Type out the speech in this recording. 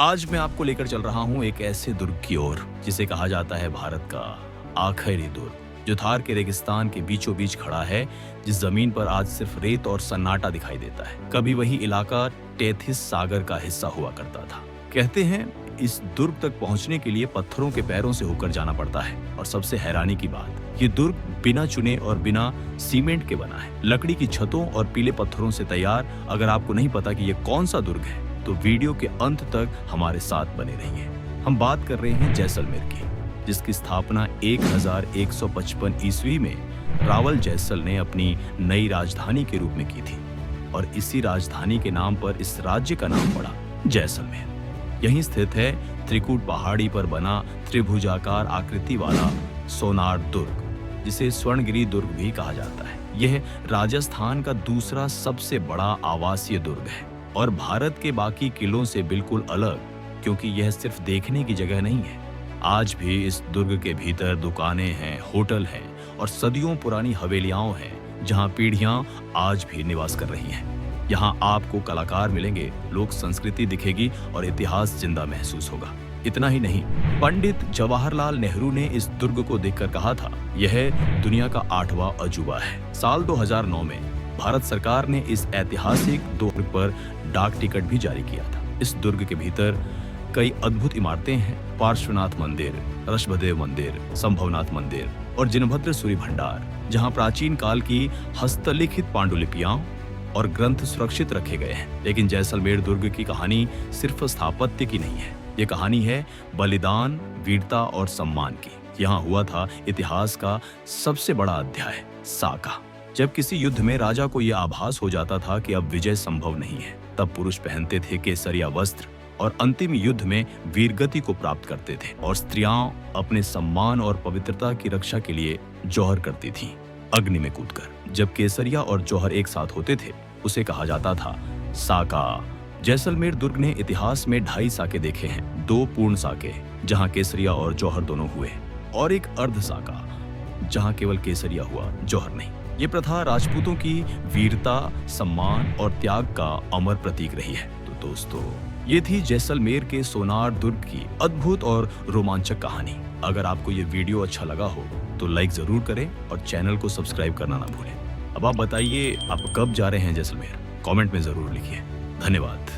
आज मैं आपको लेकर चल रहा हूँ एक ऐसे दुर्ग की ओर जिसे कहा जाता है भारत का आखिरी दुर्ग, जो थार के रेगिस्तान के बीचों बीच खड़ा है, जिस जमीन पर आज सिर्फ रेत और सन्नाटा दिखाई देता है। कभी वही इलाका टेथिस सागर का हिस्सा हुआ करता था। कहते हैं इस दुर्ग तक पहुंचने के लिए पत्थरों के पैरों से होकर जाना पड़ता है। और सबसे हैरानी की बात, ये दुर्ग बिना चुने और बिना सीमेंट के बना है, लकड़ी की छतों और पीले पत्थरों से तैयार। अगर आपको नहीं पता कि ये कौन सा दुर्ग है तो वीडियो के अंत तक हमारे साथ बने रहिए। हम बात कर रहे हैं जैसलमेर की, जिसकी स्थापना 1155 ईस्वी में रावल जैसल ने अपनी नई राजधानी के रूप में की थी। और इसी राजधानी के नाम पर इस राज्य का नाम पड़ा जैसलमेर। यहीं स्थित है त्रिकूट पहाड़ी पर बना त्रिभुजाकार आकृति वाला सोनार दुर्ग, जिसे स्वर्णगिरी दुर्ग भी कहा जाता है। यह राजस्थान का दूसरा सबसे बड़ा आवासीय दुर्ग है और भारत के बाकी किलों से बिल्कुल अलग, क्योंकि यह सिर्फ देखने की जगह नहीं है। आज भी इस दुर्ग के भीतर दुकानें हैं, होटल हैं और सदियों पुरानी हवेलियां हैं, जहां पीढ़ियां आज भी निवास कर रही हैं। यहाँ आपको कलाकार मिलेंगे, लोक संस्कृति दिखेगी और इतिहास जिंदा महसूस होगा। इतना ही नहीं, पंडित जवाहरलाल नेहरू ने इस दुर्ग को देखकर कहा था, यह दुनिया का 8वां अजूबा है। साल 2009 में भारत सरकार ने इस ऐतिहासिक दुर्ग पर डाक टिकट भी जारी किया था। इस दुर्ग के भीतर कई अद्भुत इमारतें हैं। पार्श्वनाथ मंदिर, ऋषभदेव मंदिर, संभवनाथ मंदिर और जिनभद्र सूर्य भंडार, जहां प्राचीन काल की हस्तलिखित पांडुलिपियां और ग्रंथ सुरक्षित रखे गए हैं। लेकिन जैसलमेर दुर्ग की कहानी सिर्फ स्थापत्य की नहीं है, ये कहानी है बलिदान, वीरता और सम्मान की। यहाँ हुआ था इतिहास का सबसे बड़ा अध्याय, साका। जब किसी युद्ध में राजा को यह आभास हो जाता था कि अब विजय संभव नहीं है, तब पुरुष पहनते थे केसरिया वस्त्र और अंतिम युद्ध में वीरगति को प्राप्त करते थे। और स्त्रियां अपने सम्मान और पवित्रता की रक्षा के लिए जौहर करती थीं, अग्नि में कूदकर। जब केसरिया और जौहर एक साथ होते थे, उसे कहा जाता था साका। जैसलमेर दुर्ग ने इतिहास में 2.5 साके देखे हैं, 2 पूर्ण साके जहां केसरिया और जौहर दोनों हुए, और एक अर्ध साका जहां केवल केसरिया हुआ, जौहर नहीं। ये प्रथा राजपूतों की वीरता, सम्मान और त्याग का अमर प्रतीक रही है। तो दोस्तों, ये थी जैसलमेर के सोनार दुर्ग की अद्भुत और रोमांचक कहानी। अगर आपको ये वीडियो अच्छा लगा हो तो लाइक जरूर करें और चैनल को सब्सक्राइब करना ना भूलें। अब आप बताइए, आप कब जा रहे हैं जैसलमेर? कमेंट में जरूर लिखिए। धन्यवाद।